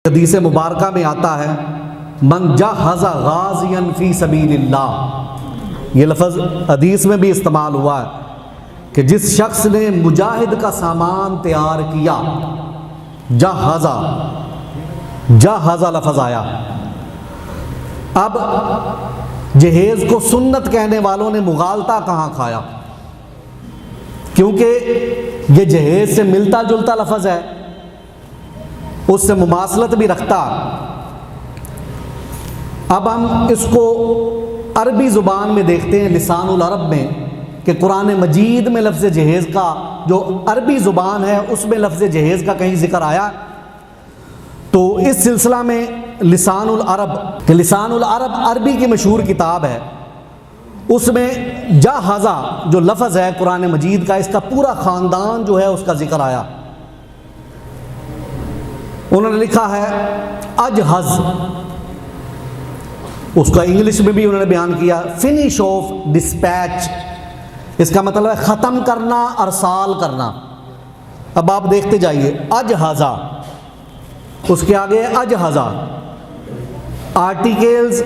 حدیث مبارکہ میں آتا ہے من جہز غازیا فی سبیل اللہ، یہ لفظ حدیث میں بھی استعمال ہوا ہے کہ جس شخص نے مجاہد کا سامان تیار کیا، جہزہ لفظ آیا۔ اب جہیز کو سنت کہنے والوں نے مغالطہ کہاں کھایا، کیونکہ یہ جہیز سے ملتا جلتا لفظ ہے، اس سے مماثلت بھی رکھتا۔ اب ہم اس کو عربی زبان میں دیکھتے ہیں، لسان العرب میں، کہ قرآن مجید میں لفظ جہیز کا جو عربی زبان ہے اس میں لفظ جہیز کا کہیں ذکر آیا۔ تو اس سلسلہ میں لسان العرب، کہ لسان العرب عربی کی مشہور کتاب ہے، اس میں جہزہ جو لفظ ہے قرآن مجید کا، اس کا پورا خاندان جو ہے اس کا ذکر آیا۔ انہوں نے لکھا ہے اجہز، اس کا انگلش میں بھی انہوں نے بیان کیا فنش آف ڈسپیچ، اس کا مطلب ہے ختم کرنا، ارسال کرنا۔ اب آپ دیکھتے جائیے، اجہزہ، اس کے آگے اجہزہ، articles,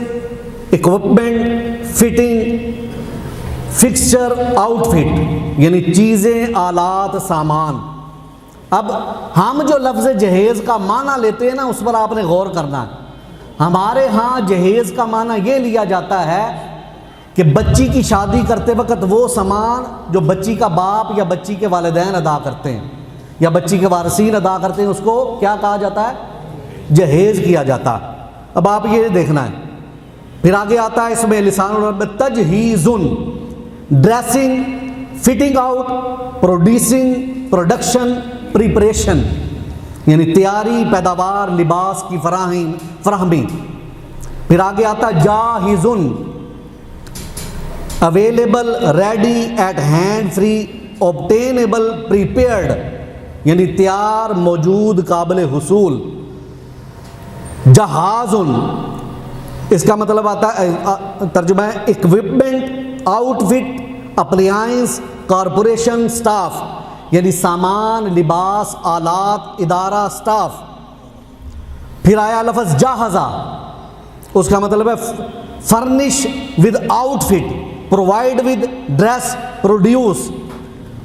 equipment, fitting, fixture, outfit, یعنی چیزیں، آلات، سامان۔ اب ہم جو لفظ جہیز کا معنی لیتے ہیں نا، اس پر آپ نے غور کرنا ہے۔ ہمارے ہاں جہیز کا معنی یہ لیا جاتا ہے کہ بچی کی شادی کرتے وقت وہ سامان جو بچی کا باپ یا بچی کے والدین ادا کرتے ہیں یا بچی کے وارثین ادا کرتے ہیں، اس کو کیا کہا جاتا ہے؟ جہیز کیا جاتا۔ اب آپ یہ دیکھنا ہے، پھر آگے آتا ہے اس میں لسان العرب تجہیزن، dressing, fitting out, producing, production, preparation, یعنی تیاری، پیداوار، لباس کی فراہمی۔ پھر آگے آتا ہے جاہزن، available, ready, at hand, free, obtainable, prepared, یعنی تیار، موجود، قابل حصول۔ جہازن، اس کا مطلب آتا ہے، ترجمہ ہے equipment, outfit, appliance, corporation, staff, یعنی سامان، لباس، آلات، ادارہ، سٹاف۔ پھر آیا لفظ جاہزہ، اس کا مطلب ہے furnish with outfit, provide with dress, produce,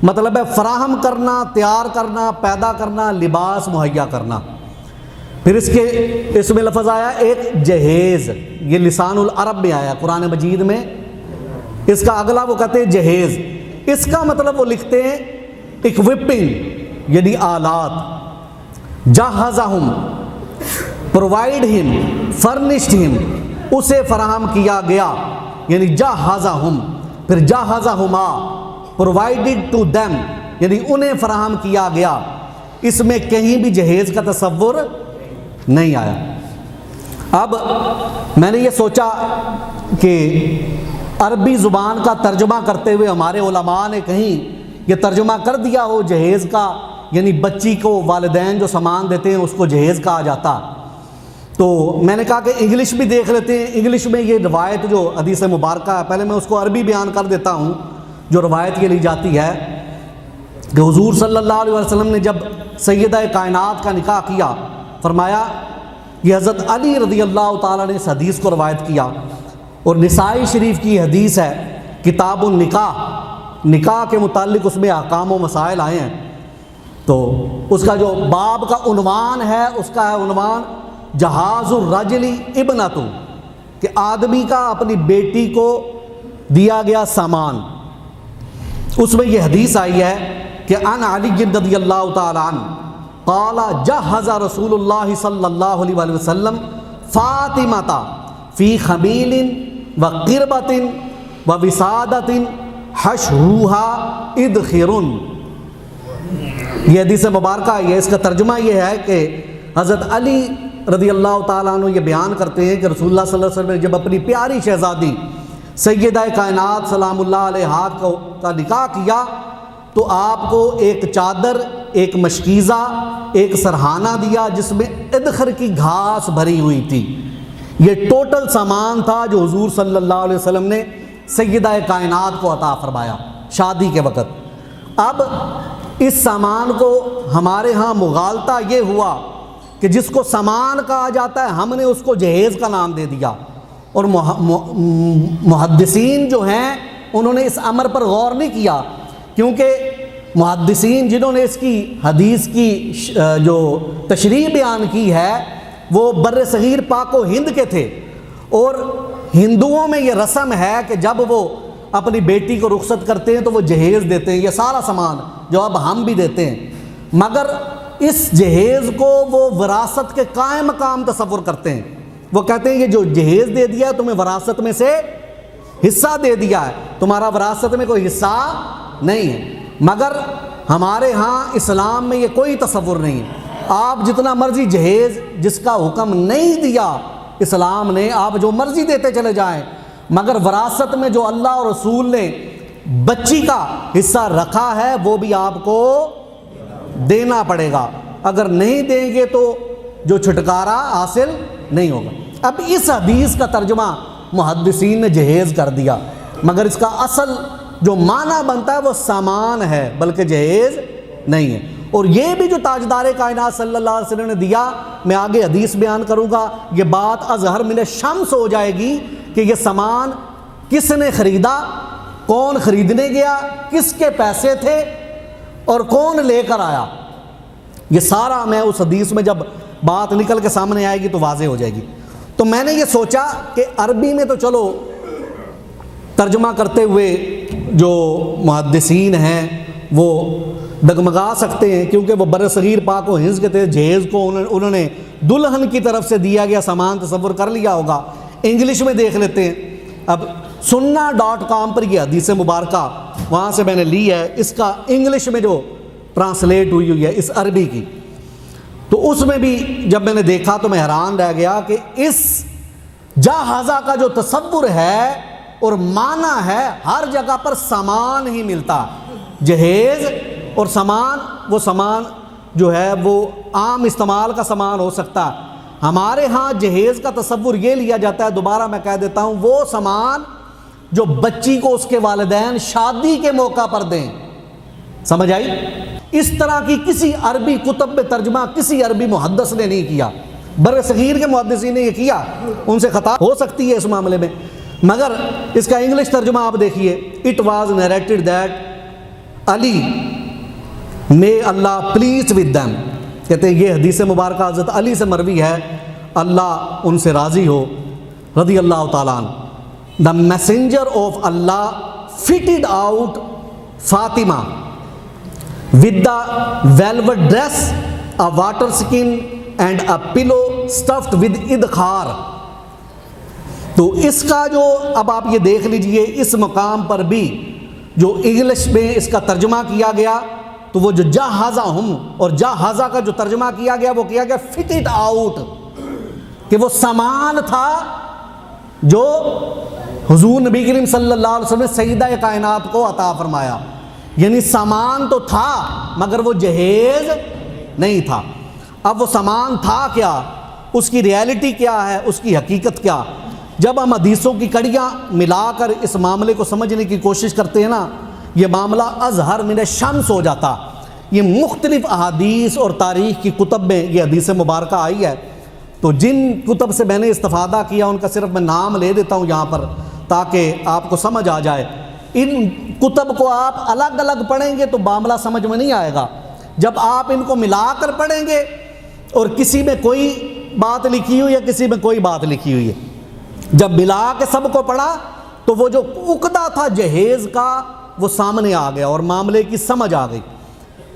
مطلب ہے فراہم کرنا، تیار کرنا، پیدا کرنا، لباس مہیا کرنا۔ پھر اس میں لفظ آیا ایک جہیز، یہ لسان العرب میں آیا قرآن مجید میں، اس کا اگلا وہ کہتے ہیں جہیز، اس کا مطلب وہ لکھتے ہیں اکوپنگ، یعنی آلات۔ جہزہم، پرووائڈ ہم، فرنشڈ ہم، اسے فراہم کیا گیا، یعنی جہزہم۔ پھر جہزہما، پرووائڈڈ ٹو دیم، یعنی انہیں فراہم کیا گیا۔ اس میں کہیں بھی جہیز کا تصور نہیں آیا۔ اب میں نے یہ سوچا کہ عربی زبان کا ترجمہ کرتے ہوئے ہمارے علماء نے کہیں یہ ترجمہ کر دیا ہو جہیز کا، یعنی بچی کو والدین جو سامان دیتے ہیں اس کو جہیز کہا جاتا۔ تو میں نے کہا کہ انگلش بھی دیکھ لیتے ہیں، انگلش میں یہ روایت جو حدیث مبارکہ ہے، پہلے میں اس کو عربی بیان کر دیتا ہوں۔ جو روایت یہ لی جاتی ہے کہ حضور صلی اللہ علیہ وسلم نے جب سیدہ کائنات کا نکاح کیا، فرمایا، یہ حضرت علی رضی اللہ تعالیٰ نے اس حدیث کو روایت کیا، اور نسائی شریف کی حدیث ہے، کتاب النکاح، نکاح کے متعلق اس میں احکام و مسائل آئے ہیں۔ تو اس کا جو باب کا عنوان ہے، اس کا ہے عنوان جہاز الرجل ابنۃ، کہ آدمی کا اپنی بیٹی کو دیا گیا سامان۔ اس میں یہ حدیث آئی ہے کہ عن علی رضی اللہ تعالیٰ عنہ قال جہز رسول اللہ صلی اللہ علیہ وآلہ وسلم فاطمۃ فی خمیل و قربۃ و وسادۃ حشوها ادخر۔ یہ حدیث مبارکہ ہے، اس کا ترجمہ یہ ہے کہ حضرت علی رضی اللہ تعالیٰ عنہ یہ بیان کرتے ہیں کہ رسول اللہ صلی اللہ علیہ وسلم نے جب اپنی پیاری شہزادی سیدہ کائنات سلام اللہ علیہا کا نکاح کیا تو آپ کو ایک چادر، ایک مشکیزہ، ایک سرہانہ دیا جس میں ادخر کی گھاس بھری ہوئی تھی۔ یہ ٹوٹل سامان تھا جو حضور صلی اللہ علیہ وسلم نے سیدہ کائنات کو عطا فرمایا شادی کے وقت۔ اب اس سامان کو ہمارے ہاں مغالطہ یہ ہوا کہ جس کو سامان کہا جاتا ہے ہم نے اس کو جہیز کا نام دے دیا، اور محدثین جو ہیں انہوں نے اس امر پر غور نہیں کیا، کیونکہ محدثین جنہوں نے اس کی حدیث کی جو تشریح بیان کی ہے وہ بر صغیر پاک و ہند کے تھے، اور ہندوؤں میں یہ رسم ہے کہ جب وہ اپنی بیٹی کو رخصت کرتے ہیں تو وہ جہیز دیتے ہیں، یہ سارا سامان جو اب ہم بھی دیتے ہیں، مگر اس جہیز کو وہ وراثت کے قائم مقام تصور کرتے ہیں۔ وہ کہتے ہیں یہ جو جہیز دے دیا ہے تمہیں وراثت میں سے حصہ دے دیا ہے، تمہارا وراثت میں کوئی حصہ نہیں ہے، مگر ہمارے ہاں اسلام میں یہ کوئی تصور نہیں ہے۔ آپ جتنا مرضی جہیز، جس کا حکم نہیں دیا اسلام نے، آپ جو مرضی دیتے چلے جائیں، مگر وراثت میں جو اللہ اور رسول نے بچی کا حصہ رکھا ہے وہ بھی آپ کو دینا پڑے گا، اگر نہیں دیں گے تو جو چھٹکارا حاصل نہیں ہوگا۔ اب اس حدیث کا ترجمہ محدثین نے جہیز کر دیا، مگر اس کا اصل جو معنی بنتا ہے وہ سامان ہے، بلکہ جہیز نہیں ہے۔ اور یہ بھی جو تاجدار کائنات صلی اللہ علیہ وسلم نے دیا، میں آگے حدیث بیان کروں گا، یہ بات اظہر من الشمس ہو جائے گی کہ یہ سامان کس نے خریدا، کون خریدنے گیا، کس کے پیسے تھے اور کون لے کر آیا، یہ سارا میں اس حدیث میں جب بات نکل کے سامنے آئے گی تو واضح ہو جائے گی۔ تو میں نے یہ سوچا کہ عربی میں تو چلو ترجمہ کرتے ہوئے جو محدثین ہیں وہ ڈگمگا سکتے ہیں، کیونکہ وہ برصغیر پاک و ہند کے تھے، جہیز کو انہوں نے دلہن کی طرف سے دیا گیا سامان تصور کر لیا ہوگا۔ انگلش میں دیکھ لیتے ہیں، اب sunna.com پر یہ حدیث مبارکہ وہاں سے میں نے لی ہے، اس کا انگلش میں جو ٹرانسلیٹ ہوئی ہے اس عربی کی، تو اس میں بھی جب میں نے دیکھا تو میں حیران رہ گیا کہ اس جہازہ کا جو تصور ہے اور معنی ہے ہر جگہ پر سامان ہی ملتا، جہیز اور سامان، وہ سامان جو ہے وہ عام استعمال کا سامان ہو سکتا ہے۔ ہمارے ہاں جہیز کا تصور یہ لیا جاتا ہے، دوبارہ میں کہہ دیتا ہوں، وہ سامان جو بچی کو اس کے والدین شادی کے موقع پر دیں، سمجھ آئی؟ اس طرح کی کسی عربی کتب میں ترجمہ کسی عربی محدث نے نہیں کیا، بر صغیر کے محدثین نے یہ کیا، ان سے خطا ہو سکتی ہے اس معاملے میں، مگر اس کا انگلش ترجمہ آپ دیکھیے، it was narrated that Ali may Allah pleased with them، کہتے ہیں یہ حدیث مبارکہ حضرت علی سے مروی ہے، اللہ ان سے راضی ہو رضی اللہ تعالیٰ عنہ۔ The messenger of Allah fitted out Fatima with the velvet dress, a water skin and a pillow stuffed with idkhar۔ تو اس کا جو اب آپ یہ دیکھ لیجئے، اس مقام پر بھی جو انگلش میں اس کا ترجمہ کیا گیا تو وہ جو جہازہ ہم اور جہازہ کا جو ترجمہ کیا گیا وہ کیا گیا فٹ اٹ آؤٹ، کہ وہ سامان تھا جو حضور نبی کریم صلی اللہ علیہ وسلم نے سیدہ کائنات کو عطا فرمایا، یعنی سامان تو تھا مگر وہ جہیز نہیں تھا۔ اب وہ سامان تھا کیا، اس کی ریالٹی کیا ہے، اس کی حقیقت کیا؟ جب ہم حدیثوں کی کڑیاں ملا کر اس معاملے کو سمجھنے کی کوشش کرتے ہیں نا، یہ معاملہ اظہر من الشمس ہو جاتا۔ یہ مختلف احادیث اور تاریخ کی کتب میں یہ حدیث مبارکہ آئی ہے، تو جن کتب سے میں نے استفادہ کیا ان کا صرف میں نام لے دیتا ہوں یہاں پر تاکہ آپ کو سمجھ آ جائے۔ ان کتب کو آپ الگ الگ پڑھیں گے تو معاملہ سمجھ میں نہیں آئے گا، جب آپ ان کو ملا کر پڑھیں گے اور کسی میں کوئی بات لکھی ہوئی ہے کسی میں کوئی بات لکھی ہوئی ہے، جب ملا کے سب کو پڑھا تو وہ جو عقدہ تھا جہیز کا وہ سامنے آ گیا اور معاملے کی سمجھ آ گئی۔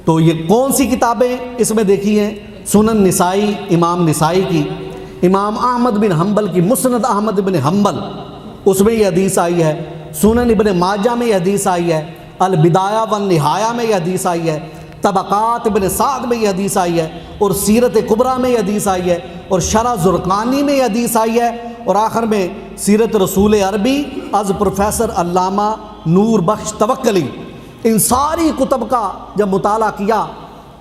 تو یہ کون سی کتابیں اس میں دیکھی ہیں؟ سنن نسائی، امام نسائی کی، امام احمد بن حنبل کی مسند احمد بن حنبل، اس میں یہ حدیث آئی ہے، سنن ابن ماجہ میں یہ حدیث آئی ہے، البدایہ والنہایہ میں یہ حدیث آئی ہے، طبقات ابن سعد میں یہ حدیث آئی ہے، اور سیرت کبریٰ میں یہ حدیث آئی ہے، اور شرح زرقانی میں یہ حدیث آئی ہے، اور آخر میں سیرت رسول عربی از پروفیسر علامہ نور بخش توکلی۔ ان ساری کتب کا جب مطالعہ کیا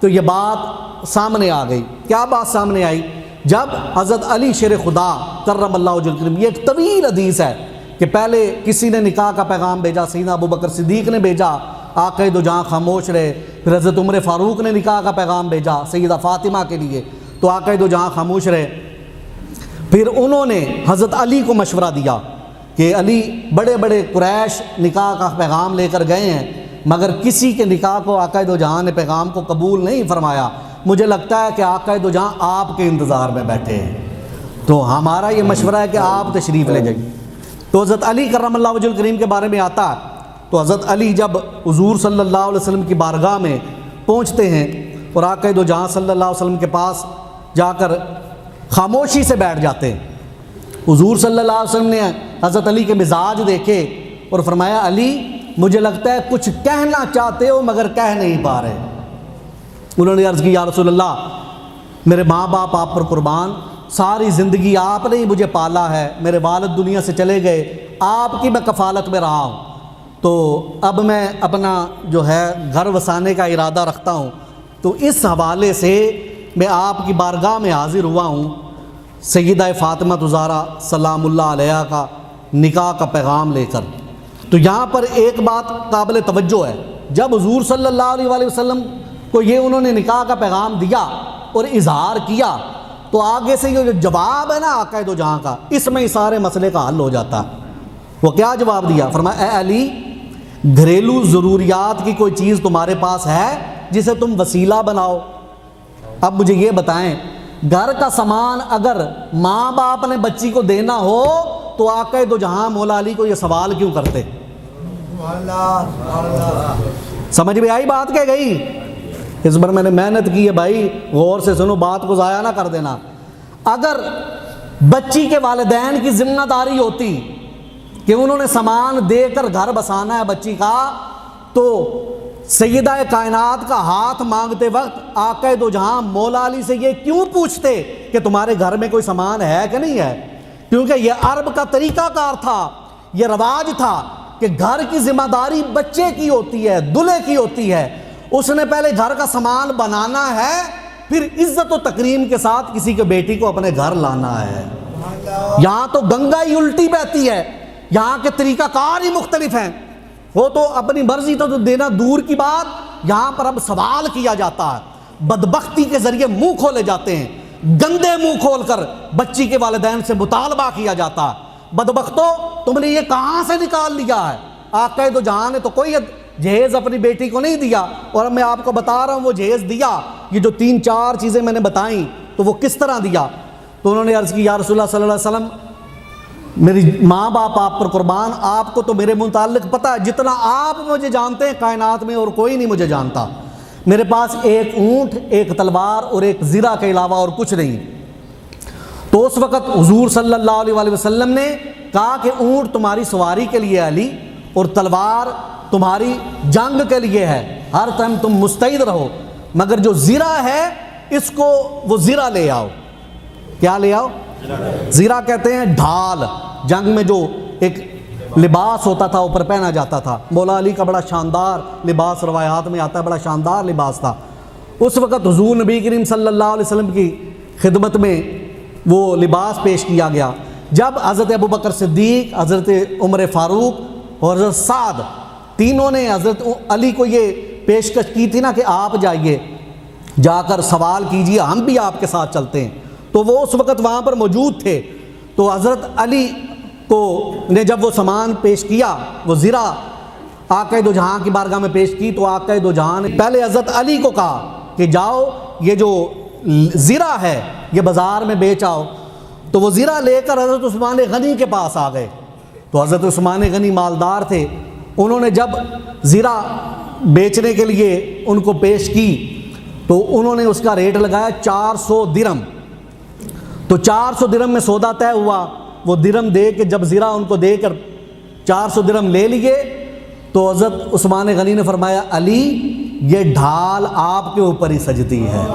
تو یہ بات سامنے آ گئی۔ کیا بات سامنے آئی؟ جب حضرت علی شیر خدا کرم اللہ وجہ الکریم، یہ ایک طویل حدیث ہے کہ پہلے کسی نے نکاح کا پیغام بھیجا، سیدنا ابو بکر صدیق نے بھیجا، آقا دو جہاں خاموش رہے، پھر حضرت عمر فاروق نے نکاح کا پیغام بھیجا سیدہ فاطمہ کے لیے، تو آقا دو جہاں خاموش رہے۔ پھر انہوں نے حضرت علی کو مشورہ دیا کہ علی، بڑے بڑے قریش نکاح کا پیغام لے کر گئے ہیں مگر کسی کے نکاح کو آقا دو جہاں نے پیغام کو قبول نہیں فرمایا، مجھے لگتا ہے کہ آقا دو جہاں آپ کے انتظار میں بیٹھے ہیں، تو ہمارا یہ مشورہ ہے کہ آپ تشریف لے جائیے۔ تو حضرت علی کرم اللہ وجہ الکریم کے بارے میں آتا ہے، تو حضرت علی جب حضور صلی اللہ علیہ وسلم کی بارگاہ میں پہنچتے ہیں اور آقا دو جہاں صلی اللہ علیہ وسلم کے پاس جا کر خاموشی سے بیٹھ جاتے ہیں۔ حضور صلی اللہ علیہ وسلم نے حضرت علی کے مزاج دیکھے اور فرمایا، علی مجھے لگتا ہے کچھ کہنا چاہتے ہو مگر کہہ نہیں پا رہے۔ انہوں نے عرض کی، یا رسول اللہ، میرے ماں باپ آپ پر قربان، ساری زندگی آپ نے ہی مجھے پالا ہے، میرے والد دنیا سے چلے گئے، آپ کی میں کفالت میں رہا ہوں، تو اب میں اپنا جو ہے گھر وسانے کا ارادہ رکھتا ہوں، تو اس حوالے سے میں آپ کی بارگاہ میں حاضر ہوا ہوں سیدہ فاطمہ زہرا سلام اللہ علیہا کا نکاح کا پیغام لے کر۔ تو یہاں پر ایک بات قابل توجہ ہے، جب حضور صلی اللہ علیہ وسلم کو یہ انہوں نے نکاح کا پیغام دیا اور اظہار کیا، تو آگے سے یہ جو جواب ہے نا آقا دو جہاں کا، اس میں اس سارے مسئلے کا حل ہو جاتا ہے۔ وہ کیا جواب دیا؟ فرمایا، اے علی، گھریلو ضروریات کی کوئی چیز تمہارے پاس ہے جسے تم وسیلہ بناؤ؟ اب مجھے یہ بتائیں، گھر کا سامان اگر ماں باپ نے بچی کو دینا ہو تو آقا دو جہاں مولا علی کو یہ سوال کیوں کرتے؟ سمجھ میں آئی بات کہہ گئی؟ اس بار میں نے محنت کی ہے بھائی، غور سے سنو، بات کو ضائع نہ کر دینا۔ اگر بچی کے والدین کی ذمہ داری ہوتی کہ انہوں نے سامان دے کر گھر بسانا ہے بچی کا، تو سیدہ کائنات کا ہاتھ مانگتے وقت آقا دو جہاں مولا علی سے یہ کیوں پوچھتے کہ تمہارے گھر میں کوئی سامان ہے کہ نہیں ہے؟ کیونکہ یہ عرب کا طریقہ کار تھا، یہ رواج تھا کہ گھر کی ذمہ داری بچے کی ہوتی ہے، دلہے کی ہوتی ہے، اس نے پہلے گھر کا سامان بنانا ہے، پھر عزت و تکریم کے ساتھ کسی کے بیٹی کو اپنے گھر لانا ہے۔ یہاں تو گنگا ہی الٹی بہتی ہے، یہاں کے طریقہ کار ہی مختلف ہیں، وہ تو اپنی مرضی تو دینا دور کی بات، یہاں پر اب سوال کیا جاتا ہے، بدبختی کے ذریعے منہ کھولے جاتے ہیں، گندے منہ کھول کر بچی کے والدین سے مطالبہ کیا جاتا ہے، بدبختو تم نے یہ کہاں سے نکال لیا ہے؟ آقا دو جہاں نے تو کوئی جہیز اپنی بیٹی کو نہیں دیا، اور میں آپ کو بتا رہا ہوں وہ جہیز دیا، یہ جو 3-4 چیزیں میں نے بتائیں تو وہ کس طرح دیا؟ تو انہوں نے عرض کی، یا رسول اللہ صلی اللہ علیہ وسلم، میری ماں باپ آپ پر قربان، آپ کو تو میرے متعلق پتہ ہے، جتنا آپ مجھے جانتے ہیں کائنات میں اور کوئی نہیں مجھے جانتا، میرے پاس ایک اونٹ، ایک تلوار اور ایک زرہ کے علاوہ اور کچھ نہیں۔ تو اس وقت حضور صلی اللہ علیہ وسلم نے کہا کہ اونٹ تمہاری سواری کے لیے علی، اور تلوار تمہاری جنگ کے لیے ہے، ہر ٹائم تم مستعد رہو، مگر جو زرہ ہے اس کو وہ زرہ لے آؤ۔ کیا لے آؤ؟ زرہ کہتے ہیں ڈھال، جنگ میں جو ایک لباس ہوتا تھا اوپر پہنا جاتا تھا، مولا علی کا بڑا شاندار لباس روایات میں آتا ہے، بڑا شاندار لباس تھا۔ اس وقت حضور نبی کریم صلی اللہ علیہ وسلم کی خدمت میں وہ لباس پیش کیا گیا، جب حضرت ابوبکر صدیق، حضرت عمر فاروق اور حضرت سعد تینوں نے حضرت علی کو یہ پیشکش کی تھی نا کہ آپ جائیے، جا کر سوال کیجئے، ہم بھی آپ کے ساتھ چلتے ہیں، تو وہ اس وقت وہاں پر موجود تھے۔ تو حضرت علی کو نے جب وہ سامان پیش کیا، وہ زرہ آقا دو جہاں کی بارگاہ میں پیش کی، تو آقا دو جہاں نے پہلے حضرت علی کو کہا کہ جاؤ یہ جو زرہ ہے یہ بازار میں بیچ آؤ۔ تو وہ زرہ لے کر حضرت عثمان غنی کے پاس آ گئے، تو حضرت عثمان غنی مالدار تھے، انہوں نے جب زرہ بیچنے کے لیے ان کو پیش کی تو انہوں نے اس کا ریٹ لگایا 400 درہم۔ تو 400 درہم میں سودا طے ہوا، وہ درہم دے کے جب زرہ ان کو دے کر 400 درہم لے لیے، تو حضرت عثمان غنی نے فرمایا، علی یہ ڈھال آپ کے اوپر ہی سجتی ہے،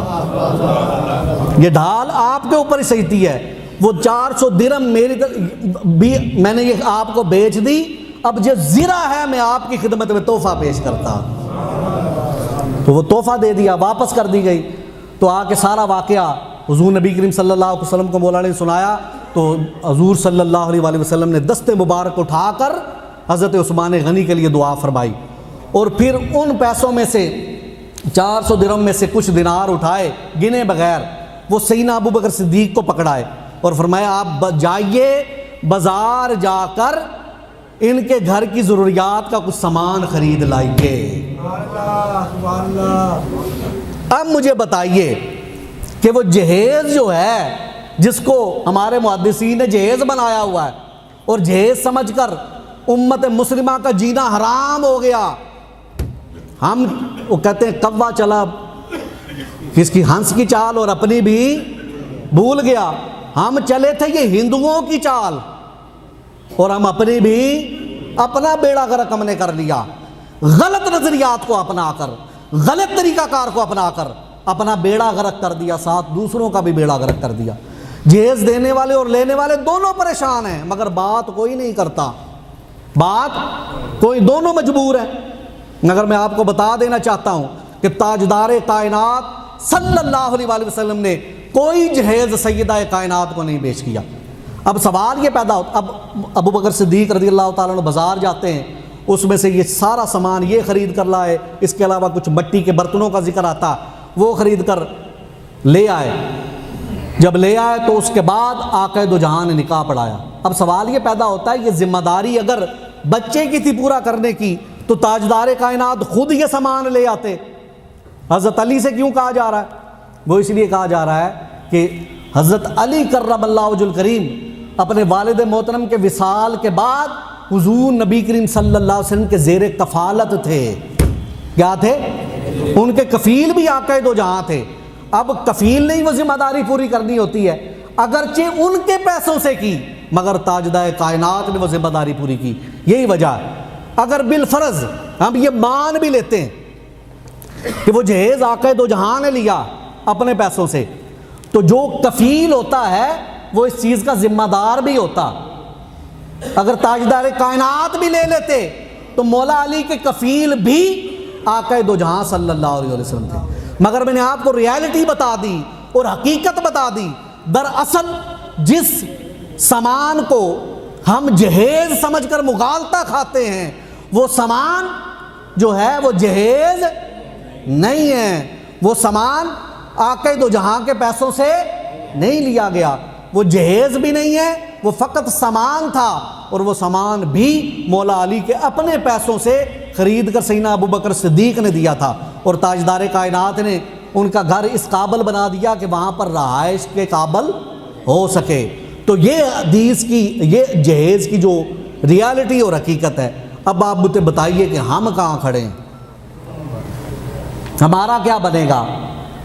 یہ ڈھال آپ کے اوپر ہی سجتی ہے، وہ 400 درہم میری بھی میں نے یہ آپ کو بیچ دی، اب جو زرہ ہے میں آپ کی خدمت میں تحفہ پیش کرتا۔ تو وہ تحفہ دے دیا، واپس کر دی گئی۔ تو آ کے سارا واقعہ حضور نبی کریم صلی اللہ علیہ وسلم کو مولا نے سنایا، تو حضور صلی اللہ علیہ وسلم نے دست مبارک اٹھا کر حضرت عثمان غنی کے لیے دعا فرمائی، اور پھر ان پیسوں میں سے 400 درہم میں سے کچھ دینار اٹھائے گنے بغیر وہ سیدنا ابو بکر صدیق کو پکڑائے اور فرمایا آپ جائیے بازار جا کر ان کے گھر کی ضروریات کا کچھ سامان خرید لائیے۔ اب مجھے بتائیے کہ وہ جہیز جو ہے جس کو ہمارے محدثین نے جہیز بنایا ہوا ہے اور جہیز سمجھ کر امت مسلمہ کا جینا حرام ہو گیا، ہم وہ کہتے ہیں کوا چلا کس کی ہنس کی چال اور اپنی بھی بھول گیا، ہم چلے تھے یہ ہندوؤں کی چال اور ہم اپنی بھی اپنا بیڑا غرق ہم نے کر لیا، غلط نظریات کو اپنا کر، غلط طریقہ کار کو اپنا کر اپنا بیڑا غرق کر دیا، ساتھ دوسروں کا بھی بیڑا غرق کر دیا۔ جہیز دینے والے اور لینے والے دونوں پریشان ہیں، مگر بات کوئی نہیں کرتا، بات کوئی، دونوں مجبور ہیں۔ مگر میں آپ کو بتا دینا چاہتا ہوں کہ تاجدار کائنات صلی اللہ علیہ وآلہ وسلم نے کوئی جہیز سیدہ کائنات کو نہیں پیش کیا۔ اب سوال یہ پیدا ہوتا، اب ابو بکر صدیق رضی اللہ تعالیٰ عنہ بازار جاتے ہیں، اس میں سے یہ سارا سامان یہ خرید کر لائے، اس کے علاوہ کچھ مٹی کے برتنوں کا ذکر آتا، وہ خرید کر لے آئے۔ جب لے آئے تو اس کے بعد آقا دو جہاں نے نکاح پڑھایا۔ اب سوال یہ پیدا ہوتا ہے یہ ذمہ داری اگر بچے کی تھی پورا کرنے کی تو تاجدار کائنات خود یہ سامان لے آتے، حضرت علی سے کیوں کہا جا رہا ہے؟ وہ اس لیے کہا جا رہا ہے کہ حضرت علی کرم اللہ وجہ الکریم اپنے والد محترم کے وصال کے بعد حضور نبی کریم صلی اللہ علیہ وسلم کے زیر کفالت تھے۔ کیا تھے؟ ان کے کفیل بھی آقا دو جہاں تھے۔ اب کفیل نے ہی وہ ذمہ داری پوری کرنی ہوتی ہے، اگرچہ ان کے پیسوں سے کی مگر تاجدار کائنات نے وہ ذمہ داری پوری کی۔ یہی وجہ ہے اگر بالفرض ہم یہ مان بھی لیتے ہیں کہ وہ جہیز آقا دو جہاں نے لیا اپنے پیسوں سے، تو جو کفیل ہوتا ہے وہ اس چیز کا ذمہ دار بھی ہوتا۔ اگر تاجدار کائنات بھی لے لیتے تو مولا علی کے کفیل بھی آقا دو جہاں صلی اللہ علیہ وسلم تھے۔ مگر میں نے آپ کو ریالٹی بتا دی اور حقیقت بتا دی، دراصل جس سامان کو ہم جہیز سمجھ کر مغالطہ کھاتے ہیں وہ سامان جو ہے وہ جہیز نہیں ہے، وہ سامان آقا دو جہاں کے پیسوں سے نہیں لیا گیا، وہ جہیز بھی نہیں ہے، وہ فقط سامان تھا، اور وہ سامان بھی مولا علی کے اپنے پیسوں سے خرید کر سیدنا ابو بکر صدیق نے دیا تھا، اور تاجدار کائنات نے ان کا گھر اس قابل بنا دیا کہ وہاں پر رہائش کے قابل ہو سکے۔ تو یہ حدیث کی، یہ جہیز کی جو ریالٹی اور حقیقت ہے۔ اب آپ مجھے بتائیے کہ ہم کہاں کھڑے ہیں، ہمارا کیا بنے گا،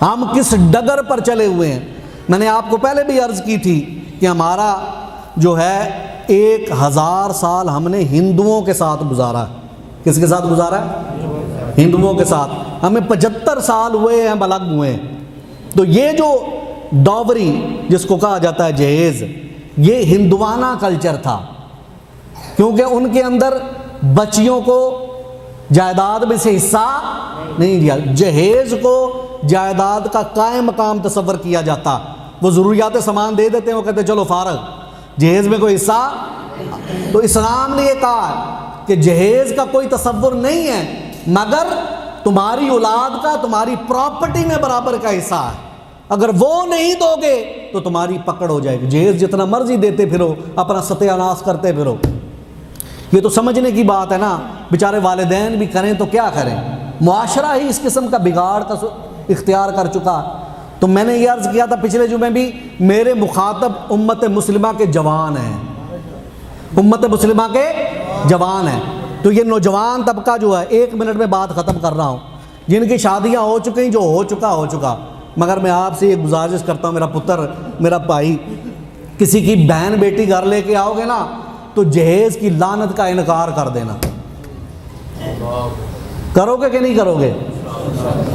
ہم کس ڈگر پر چلے ہوئے ہیں؟ میں نے آپ کو پہلے بھی عرض کی تھی کہ ہمارا جو ہے 1000 سال ہم نے ہندوؤں کے ساتھ گزارا ہے۔ کس کے ساتھ گزارا ہے؟ ہندوؤں کے ساتھ۔ ہمیں 75 سال ہوئے ہیں بلغ ہوئے ہیں۔ تو یہ جو ڈاوری جس کو کہا جاتا ہے جہیز، یہ ہندوانہ کلچر تھا، کیونکہ ان کے اندر بچیوں کو جائیداد میں سے حصہ نہیں دیا، جہیز کو جائیداد کا قائم مقام تصور کیا جاتا، وہ ضروریات سامان دے دیتے ہیں، وہ کہتے ہیں چلو فارغ، جہیز میں کوئی حصہ۔ تو اسلام نے یہ کہا کہ جہیز کا کوئی تصور نہیں ہے، مگر تمہاری اولاد کا تمہاری پراپرٹی میں برابر کا حصہ ہے، اگر وہ نہیں دو گے تو تمہاری پکڑ ہو جائے گی۔ جہیز جتنا مرضی دیتے پھرو، اپنا ستیہ ناش کرتے پھرو۔ یہ تو سمجھنے کی بات ہے نا، بیچارے والدین بھی کریں تو کیا کریں، معاشرہ ہی اس قسم کا بگاڑ کا اختیار کر چکا۔ تو میں نے یہ عرض کیا تھا پچھلے جمعے بھی، میرے مخاطب امت مسلمہ کے جوان ہیں، امت مسلمہ کے جوان ہیں۔ تو یہ نوجوان طبقہ جو ہے، 1 منٹ میں بات ختم کر رہا ہوں، جن کی شادیاں ہو چکی، جو ہو چکا، مگر میں آپ سے ایک گزارش کرتا ہوں، میرا پتر، میرا بھائی، کسی کی بہن بیٹی گھر لے کے آؤ گے نا تو جہیز کی لعنت کا انکار کر دینا۔ کرو گے کہ نہیں کرو گے؟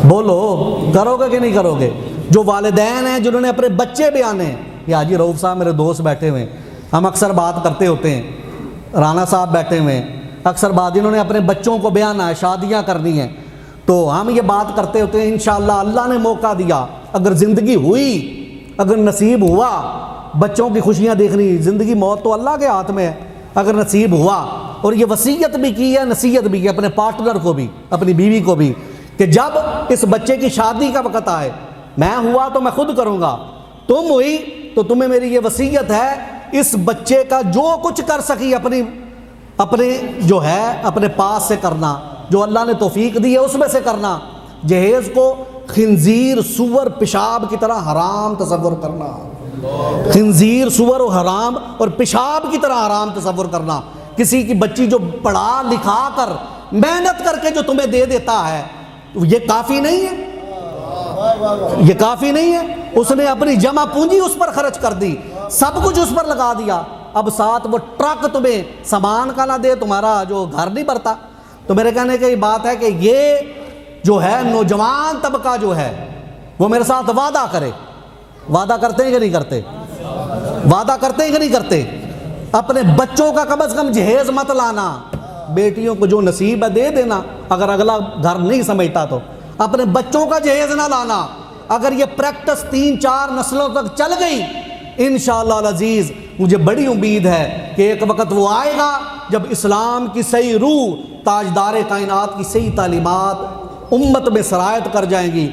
بولو، کرو گے کہ نہیں کرو گے؟ جو والدین ہیں جنہوں نے اپنے بچے بیانے ہیں، یہ حاجی رؤوف صاحب میرے دوست بیٹھے ہوئے ہیں، ہم اکثر بات کرتے ہوتے ہیں، رانا صاحب بیٹھے ہوئے ہیں، اکثر بات انہوں نے اپنے بچوں کو بیانا ہے، شادیاں کرنی ہیں، تو ہم یہ بات کرتے ہوتے ہیں انشاءاللہ اللہ نے موقع دیا، اگر زندگی ہوئی، اگر نصیب ہوا بچوں کی خوشیاں دیکھنی، زندگی موت تو اللہ کے ہاتھ میں ہے، اگر نصیب ہوا، اور یہ وصیت بھی کی ہے، نصیحت بھی کی اپنے پارٹنر کو بھی، اپنی بیوی کو بھی، کہ جب اس بچے کی شادی کا وقت آئے، میں ہوا تو میں خود کروں گا، تم ہوئی تو تمہیں میری یہ وصیت ہے، اس بچے کا جو کچھ کر سکی اپنے جو ہے اپنے پاس سے کرنا، جو اللہ نے توفیق دی ہے اس میں سے کرنا۔ جہیز کو خنزیر، سور، پیشاب کی طرح حرام تصور کرنا، خنزیر، سور و حرام اور پیشاب کی طرح حرام تصور کرنا۔ کسی کی بچی جو پڑھا لکھا کر محنت کر کے جو تمہیں دے دیتا ہے، یہ کافی نہیں ہے؟ یہ کافی نہیں ہے؟ اس نے اپنی جمع پونجی اس پر خرچ کر دی، سب کچھ اس پر لگا دیا، اب ساتھ وہ ٹرک تمہیں سامان کا نہ دے، تمہارا جو گھر نہیں بھرتا۔ تو میرے کہنے کی بات ہے کہ یہ جو ہے نوجوان طبقہ جو ہے وہ میرے ساتھ وعدہ کرے، وعدہ کرتے ہیں کہ نہیں کرتے؟ وعدہ کرتے ہیں کہ نہیں کرتے؟ اپنے بچوں کا کم از کم جہیز مت لانا، بیٹیوں کو جو نصیب ہے دے دینا، اگر اگلا گھر نہیں سمجھتا تو اپنے بچوں کا جہیز نہ لانا۔ اگر یہ پریکٹس 3-4 نسلوں تک چل گئی، انشاءاللہ العزیز مجھے بڑی امید ہے کہ ایک وقت وہ آئے گا جب اسلام کی صحیح روح، تاجدار کائنات کی صحیح تعلیمات امت میں سرایت کر جائیں گی۔